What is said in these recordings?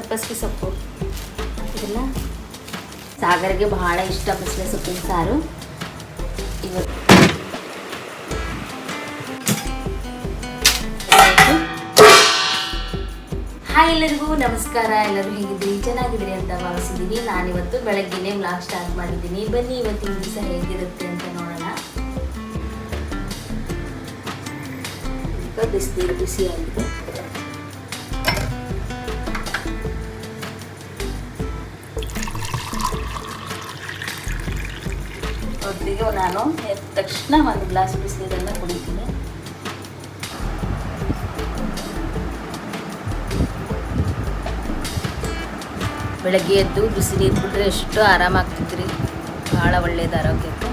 ಸಬ್ಬಸಿಗೆ ಸೊಪ್ಪು ಇದೆಲ್ಲ ಸಾಗರ್ಗೆ ಬಹಳ ಇಷ್ಟ. ಬಸಳೆ ಸೊಪ್ಪಿನ ಸಾರು. ಇವತ್ತು ಹಾಯ್ ಎಲ್ಲರಿಗೂ ನಮಸ್ಕಾರ. ಎಲ್ಲರೂ ಹೇಗಿದ್ದೀರಿ? ಚೆನ್ನಾಗಿದ್ದೀರಿ ಅಂತ ಭಾವಿಸಿದ್ದೀನಿ. ನಾನಿವತ್ತು ಬೆಳಗ್ಗೆನೇ ವ್ಲಾಗ್ ಸ್ಟಾರ್ಟ್ ಮಾಡಿದ್ದೀನಿ. ಬನ್ನಿ ಇವತ್ತಿನ ದಿವಸ ಹೇಗಿರುತ್ತೆ ಅಂತ ನೋಡೋಣ. ಈಗ ಬಿಸಿನೀರು ಬಿಸಿ ಆಗಿದೆ. ಮೊದಲಿಗೆ ನಾನು ಎದ್ದ ತಕ್ಷಣ ಒಂದು ಗ್ಲಾಸ್ ಬಿಸಿನೀರನ್ನು ಕುಡಿತೀನಿ. ಬೆಳಗ್ಗೆ ಎದ್ದು ಬಿಸಿ ನೀರು ಬಿಟ್ಟರೆ ಎಷ್ಟು ಆರಾಮಾಗ್ತಿದ್ರಿ. ಭಾಳ ಒಳ್ಳೆಯದು ಆರೋಗ್ಯಕ್ಕೆ.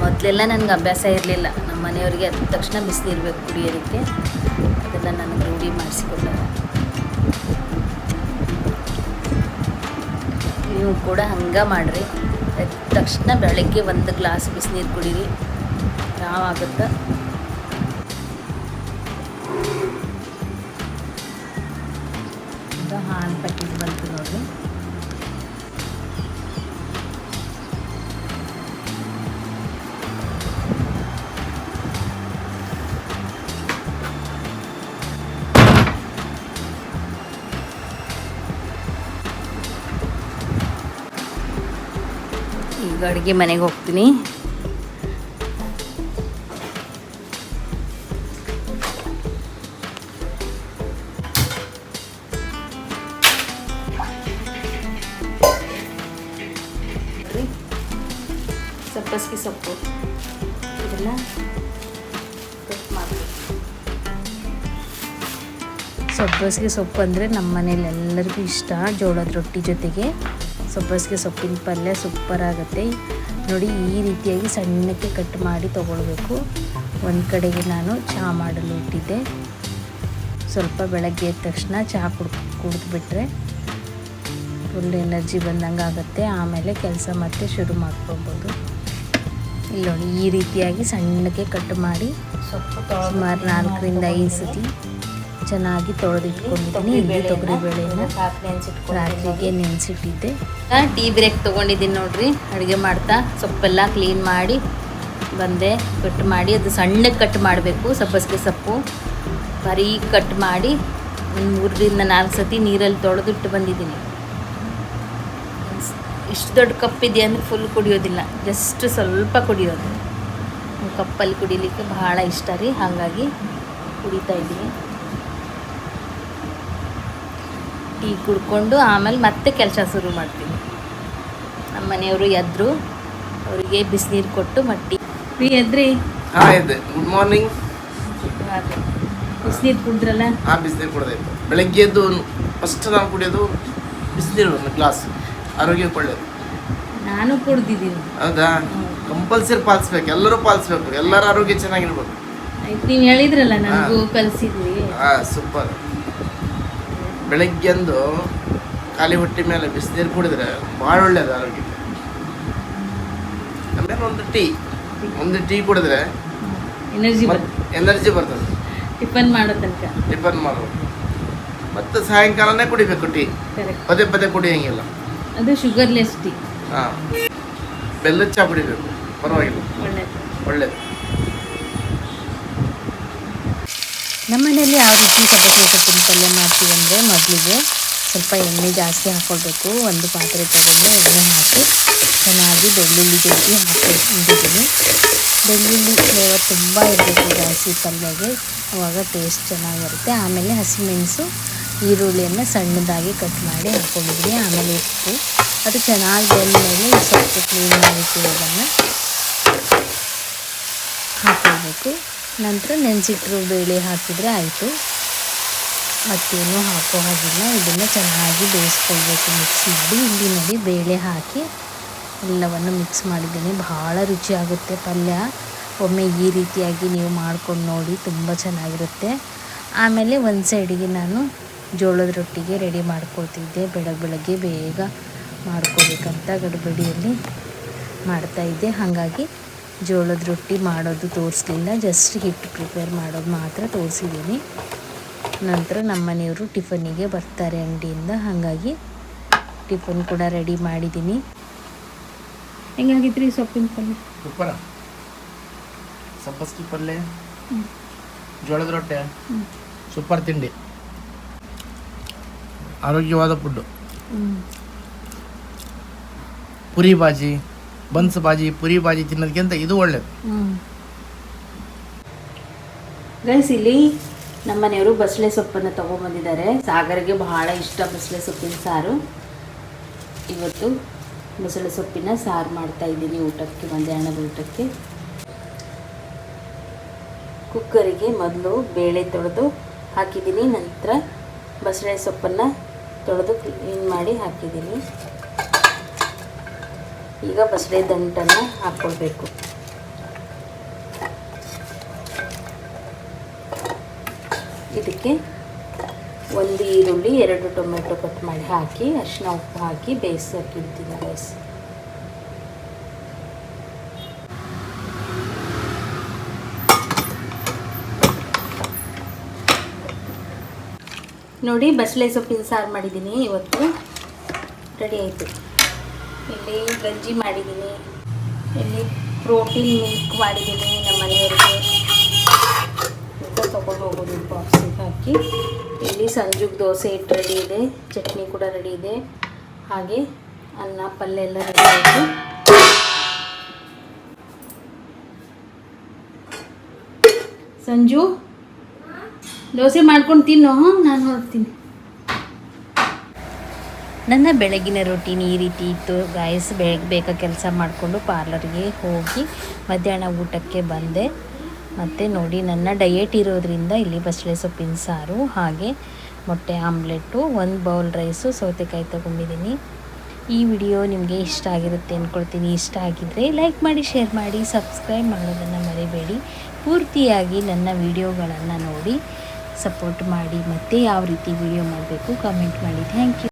ಮೊದಲೆಲ್ಲ ನನಗೆ ಅಭ್ಯಾಸ ಇರಲಿಲ್ಲ. ನಮ್ಮ ಮನೆಯವರಿಗೆ ಎದ್ದ ತಕ್ಷಣ ಬಿಸಿನೀರು ಬೇಕು ಕುಡಿಯೋದಕ್ಕೆ. ಅದೆಲ್ಲ ನನಗೆ ರೂಢಿ ಮಾಡಿಸಿಕೊಟ್ಟ. ನೀವು ಕೂಡ ಹಂಗೆ ಮಾಡಿರಿ. ಎದ್ದ ತಕ್ಷಣ ಬೆಳಗ್ಗೆ ಒಂದು ಗ್ಲಾಸ್ ಬಿಸಿನೀರು ಕುಡೀರಿ, ಆರಾಮಾಗುತ್ತೆ. ಹಾಲು ಪ್ಯಾಕೆಟ್ ಬಂತು ನೋಡಿ. ಈಗ ಅಡುಗೆ ಮನೆಗೆ ಹೋಗ್ತೀನಿ. ಸಬ್ಬಸಿಗೆ ಸೊಪ್ಪು ಇದೆಲ್ಲ ಕಟ್ ಮಾಡಬೇಕು. ಸಬ್ಬಸಿಗೆ ಸೊಪ್ಪು ಅಂದರೆ ನಮ್ಮ ಮನೇಲಿ ಎಲ್ಲರಿಗೂ ಇಷ್ಟ. ಜೋಳದ ರೊಟ್ಟಿ ಜೊತೆಗೆ ಸಬ್ಬಸಿಗೆ ಸೊಪ್ಪಿನ ಪಲ್ಯ ಸೂಪರ್ ಆಗುತ್ತೆ ನೋಡಿ. ಈ ರೀತಿಯಾಗಿ ಸಣ್ಣಕ್ಕೆ ಕಟ್ ಮಾಡಿ ತೊಗೊಳ್ಬೇಕು. ಒಂದು ಕಡೆಗೆ ನಾನು ಚಹಾ ಮಾಡಲು ಇಟ್ಟಿದ್ದೆ. ಸ್ವಲ್ಪ ಬೆಳಗ್ಗೆ ಎದ್ದ ತಕ್ಷಣ ಚಹಾ ಕುಡಿದ್ಬಿಟ್ರೆ ಫುಲ್ ಎನರ್ಜಿ ಬಂದಂಗೆ ಆಗುತ್ತೆ. ಆಮೇಲೆ ಕೆಲಸ ಮತ್ತೆ ಶುರು ಮಾಡ್ಕೊಬೋದು. ಇಲ್ಲಿ ನೋಡಿ, ಈ ರೀತಿಯಾಗಿ ಸಣ್ಣಕ್ಕೆ ಕಟ್ ಮಾಡಿ ಸುಮಾರು 4ರಿಂದ 5 ಸತಿ ಚೆನ್ನಾಗಿ ತೊಳೆದಿಟ್ಕೊಂಡಿದ್ದೀನಿ. ಇಲ್ಲಿ ತೊಗರಿಬೇಳೆನ ರಾತ್ರಿಗೆ ನೆನೆಸಿಟ್ಟಿದ್ದೆ. ಟೀ ಬ್ರೇಕ್ ತೊಗೊಂಡಿದ್ದೀನಿ ನೋಡ್ರಿ. ಅಡುಗೆ ಮಾಡ್ತಾ ಸೊಪ್ಪೆಲ್ಲ ಕ್ಲೀನ್ ಮಾಡಿ ಬಂದೆ. ಕಟ್ ಮಾಡಿ ಅದು ಸಣ್ಣಕ್ಕೆ ಕಟ್ ಮಾಡಬೇಕು. ಸಬ್ಬಸಿಗೆ ಸೊಪ್ಪು ಬರೀಕ್ ಕಟ್ ಮಾಡಿ ಒಂದು 3ರಿಂದ 4 ಸತಿ ನೀರಲ್ಲಿ ತೊಳೆದಿಟ್ಟು ಬಂದಿದ್ದೀನಿ. ಇಷ್ಟು ದೊಡ್ಡ ಕಪ್ ಇದೆ ಅಂದರೆ ಫುಲ್ ಕುಡಿಯೋದಿಲ್ಲ, ಜಸ್ಟ್ ಸ್ವಲ್ಪ ಕುಡಿಯೋದು. ಕಪ್ಪಲ್ಲಿ ಕುಡಿಲಿಕ್ಕೆ ಬಹಳ ಇಷ್ಟ ರೀ, ಹಾಗಾಗಿ ಕುಡಿತಾ ಇದ್ದೀನಿ. ಟೀ ಕುಡ್ಕೊಂಡು ಆಮೇಲೆ ಮತ್ತೆ ಕೆಲಸ ಶುರು ಮಾಡ್ತೀನಿ. ನಮ್ಮ ಮನೆಯವರು ಎದ್ರು, ಅವರಿಗೆ ಬಿಸಿನೀರು ಕೊಟ್ಟು ಮಟ್ಟಿ ಫ್ರೀ ಎದ್ರಿ. Good morning. ಬಿಸಿನೀರು ಕುಡಿದ್ರಲ್ಲ? ಬಿಸಿನೀರು ಕುಡಿದೆ. ಬೆಳಗ್ಗೆ ಎದ್ದು ಫಸ್ಟ್ ನಾನು ಕುಡಿಯೋದು ಬಿಸಿನೀರು, ಒಂದು ಗ್ಲಾಸ್. ಆರೋಗ್ಯಕ್ಕೆ ಒಳ್ಳೆಯದು. ನಾನು ಕುಡ್ದಿದ್ದೀನಿ. ಹೌದಾ? ಕಂಪಲ್ಸರಿ ಪಾಲಿಸ್ಬೇಕು, ಎಲ್ಲರೂ ಪಾಲಿಸ್ಬೇಕು. ಎಲ್ಲರ ಆರೋಗ್ಯ ಚೆನ್ನಾಗಿರ್ಬೇಕು. ನೀವು ಹೇಳಿದ್ರಲ್ಲ, ನನಗೂ ಕಲಿಸಿದ್ವಿ. ಸೂಪರ್. ಬೆಳಗ್ಗೆಂದು ಖಾಲಿ ಹೊಟ್ಟೆ ಮೇಲೆ ಬಿಸಿನೀರು ಕುಡಿದ್ರೆ ಭಾಳ ಒಳ್ಳೆಯದು ಆರೋಗ್ಯಕ್ಕೆ. ಆಮೇಲೆ ಒಂದು ಟೀ ಕುಡಿದ್ರೆ ಎನರ್ಜಿ ಬರ್ತದೆ. ಟಿಫನ್ ಮಾಡೋ ತನಕ ಟಿಫನ್ ಮಾಡೋದು. ಮತ್ತು ಸಾಯಂಕಾಲನೇ ಕುಡಿಬೇಕು ಟೀ. ಪದೇ ಪದೇ ಕುಡಿಯೋಂಗಿಲ್ಲ. ಅದು ಶುಗರ್ಲೆಸ್ ಟೀ. ಬೆಲ್ಲದ ಚಹಾ ಕುಡಿಬೇಕು, ಪರವಾಗಿಲ್ಲ, ಒಳ್ಳೆಯದು. ನಮ್ಮ ಮನೆಯಲ್ಲಿ ಯಾವ ರೀತಿ ಸಬ್ಬಸಿಗೆ ಸೊಪ್ಪಿನ ಪಲ್ಯ ಮಾಡ್ತೀವಿ ಅಂದರೆ, ಮೊದಲಿಗೆ ಸ್ವಲ್ಪ ಎಣ್ಣೆ ಜಾಸ್ತಿ ಹಾಕ್ಕೊಳ್ಬೇಕು. ಒಂದು ಪಾತ್ರೆ ತಗೊಂಡು ಎಣ್ಣೆ ಹಾಕಿ ಚೆನ್ನಾಗಿ ಬೆಳ್ಳುಳ್ಳಿ ಜಜ್ಜಿ ಹಾಕೊಂಡಿದ್ದೀನಿ. ಬೆಳ್ಳುಳ್ಳಿ ಫ್ಲೇವರ್ ತುಂಬ ಇರಬೇಕು ಜಾಸ್ತಿ ಪಲ್ಯಗೆ, ಆವಾಗ ಟೇಸ್ಟ್ ಚೆನ್ನಾಗಿರುತ್ತೆ. ಆಮೇಲೆ ಹಸಿಮೆಣಸು, ಈರುಳ್ಳಿಯನ್ನು ಸಣ್ಣದಾಗಿ ಕಟ್ ಮಾಡಿ ಹಾಕ್ಕೊಂಡಿದ್ದೀನಿ. ಆಮೇಲೆ ಉಪ್ಪು, ಅದು ಚೆನ್ನಾಗಿ ಬೆಂದಮೇಲೆ ಈ ಸೊಪ್ಪು ಕ್ಲೀನ್ ಮಾಡಿಟ್ಟಿರೋದನ್ನು ಹಾಕ್ಕೊಳ್ಬೇಕು. ನಂತರ ನೆನೆಸಿಟ್ಟಿರೋ ಬೇಳೆ ಹಾಕಿದರೆ ಆಯಿತು, ಮತ್ತೇನೂ ಹಾಕೋ ಹಾಗಿಲ್ಲ. ಇದನ್ನು ಚೆನ್ನಾಗಿ ಬೇಯಿಸ್ಕೊಳ್ಬೇಕು, ಮಿಕ್ಸ್ ಮಾಡಿ. ಇಲ್ಲಿ ನೋಡಿ, ಬೇಳೆ ಹಾಕಿ ಎಲ್ಲವನ್ನು ಮಿಕ್ಸ್ ಮಾಡಿದ್ದೀನಿ. ಬಹಳ ರುಚಿಯಾಗುತ್ತೆ ಪಲ್ಯ. ಒಮ್ಮೆ ಈ ರೀತಿಯಾಗಿ ನೀವು ಮಾಡ್ಕೊಂಡು ನೋಡಿ, ತುಂಬ ಚೆನ್ನಾಗಿರುತ್ತೆ. ಆಮೇಲೆ ಒಂದು ಸೈಡಿಗೆ ನಾನು ಜೋಳದ ರೊಟ್ಟಿಗೆ ರೆಡಿ ಮಾಡ್ಕೊಳ್ತಿದ್ದೆ. ಬೆಳಗ್ಗೆ ಬೇಗ ಮಾಡ್ಕೋಬೇಕಂತ ಗಡಿಬಿಡಿಯಲ್ಲಿ ಮಾಡ್ತಾಯಿದ್ದೆ. ಹಾಗಾಗಿ ಜೋಳದ ರೊಟ್ಟಿ ಮಾಡೋದು ತೋರಿಸ್ಲಿಲ್ಲ, ಜಸ್ಟ್ ಹಿಟ್ಟು ಪ್ರಿಪೇರ್ ಮಾಡೋದು ಮಾತ್ರ ತೋರಿಸಿದ್ದೀನಿ. ನಂತರ ನಮ್ಮ ಮನೆಯವರು ಟಿಫನ್ನಿಗೆ ಬರ್ತಾರೆ ಅಂಗಡಿಯಿಂದ, ಹಾಗಾಗಿ ಟಿಫನ್ ಕೂಡ ರೆಡಿ ಮಾಡಿದ್ದೀನಿ. ಹೆಂಗಾಗಿದ್ರಿ ಸೊಪ್ಪಿನ ಪಲ್ಯ? ಸೂಪರ. ಸಬ್ಬಸ್ಗಿ ಪಲ್ಯ, ಜೋಳದ ರೊಟ್ಟೆ, ಸೂಪರ್ ತಿಂಡಿ, ಆರೋಗ್ಯವಾದ ಫುಡ್ಡು. ಪುರಿ ಬಾಜಿ, ಬನ್ಸ್ ಬಾಜಿ, ಪುರಿ ಬಾಜಿ ತಿನ್ನೋದಕ್ಕಿಂತ ಇದು ಒಳ್ಳೇದು. ಗೈಸ್, ಇಲ್ಲಿ ನಮ್ಮ ಮನೆಯವರು ಬಸಳೆ ಸೊಪ್ಪನ್ನು ತೊಗೊಂಬಂದಿದ್ದಾರೆ. ಸಾಗರ್ಗೆ ಬಹಳ ಇಷ್ಟ ಬಸಳೆ ಸೊಪ್ಪಿನ ಸಾರು. ಇವತ್ತು ಬಸಳೆ ಸೊಪ್ಪಿನ ಸಾರು ಮಾಡ್ತಾ ಇದ್ದೀನಿ ಊಟಕ್ಕೆ, ಮಧ್ಯಾಹ್ನದ ಊಟಕ್ಕೆ. ಕುಕ್ಕರಿಗೆ ಮೊದಲು ಬೇಳೆ ತೊಳೆದು ಹಾಕಿದ್ದೀನಿ, ನಂತರ ಬಸಳೆ ಸೊಪ್ಪನ್ನು ತೊಳೆದು ಕ್ಲೀನ್ ಮಾಡಿ ಹಾಕಿದ್ದೀನಿ. ಈಗ ಬಸಳೆ ದಂಟನ್ನು ಹಾಕ್ಕೊಳ್ಬೇಕು. ಇದಕ್ಕೆ 1 ಈರುಳ್ಳಿ, 2 ಟೊಮೆಟೊ ಕಟ್ ಮಾಡಿ ಹಾಕಿ ಅರಿಶಿನ ಉಪ್ಪು ಹಾಕಿ ಬೇಯಿಸೋಕ್ಕಿಡ್ತೀನಿ ಗೈಸ್. ನೋಡಿ, ಬಸಳೆ ಸೊಪ್ಪಿನ ಸಾರು ಮಾಡಿದ್ದೀನಿ ಇವತ್ತು. ರೆಡಿ ಆಯಿತು. ಇಲ್ಲಿ ಗಂಜಿ ಮಾಡಿದ್ದೀನಿ, ಇಲ್ಲಿ ಪ್ರೋಟೀನ್ ಮಿಲ್ಕ್ ಮಾಡಿದ್ದೀನಿ ನಮ್ಮ ಮನೆಯವರಿಗೆ. ತೊಗೊಂಡು ಹೋಗೋದು ಬಾಕ್ಸಿಗೆ ಹಾಕಿ. ಇಲ್ಲಿ ಸಂಜೆಗೆ ದೋಸೆ ಹಿಟ್ಟು ರೆಡಿ ಇದೆ, ಚಟ್ನಿ ಕೂಡ ರೆಡಿ ಇದೆ, ಹಾಗೆ ಅನ್ನ ಪಲ್ಯ ಎಲ್ಲ ರೆಡಿ ಆಯಿತು. ಸಂಜು, ದೋಸೆ ಮಾಡ್ಕೊಂಡು ತಿನ್ನು, ನಾನು ಹೊರಡ್ತೀನಿ. ನನ್ನ ಬೆಳಗಿನ ರೊಟೀನ್ ಈ ರೀತಿ ಇತ್ತು ಗಾಯಸ್. ಬೇಗ ಕೆಲಸ ಮಾಡಿಕೊಂಡು ಪಾರ್ಲರ್ಗೆ ಹೋಗಿ ಮಧ್ಯಾಹ್ನ ಊಟಕ್ಕೆ ಬಂದೆ. ಮತ್ತು ನೋಡಿ, ನನ್ನ ಡಯೆಟ್ ಇರೋದ್ರಿಂದ ಇಲ್ಲಿ ಬಸಳೆ ಸೊಪ್ಪಿನ ಸಾರು, ಹಾಗೆ ಮೊಟ್ಟೆ ಆಮ್ಲೆಟ್ಟು, 1 ಬೌಲ್ ರೈಸು, ಸೌತೆಕಾಯಿ ತೊಗೊಂಡಿದ್ದೀನಿ. ಈ ವಿಡಿಯೋ ನಿಮಗೆ ಇಷ್ಟ ಆಗಿರುತ್ತೆ ಅಂದ್ಕೊಳ್ತೀನಿ. ಇಷ್ಟ ಆಗಿದ್ದರೆ ಲೈಕ್ ಮಾಡಿ, ಶೇರ್ ಮಾಡಿ, ಸಬ್ಸ್ಕ್ರೈಬ್ ಮಾಡೋದನ್ನು ಮರಿಬೇಡಿ. ಪೂರ್ತಿಯಾಗಿ ನನ್ನ ವಿಡಿಯೋಗಳನ್ನು ನೋಡಿ ಸಪೋರ್ಟ್ ಮಾಡಿ. ಮತ್ತು ಯಾವ ರೀತಿ ವಿಡಿಯೋ ಮಾಡಬೇಕು ಕಮೆಂಟ್ ಮಾಡಿ. Thank you.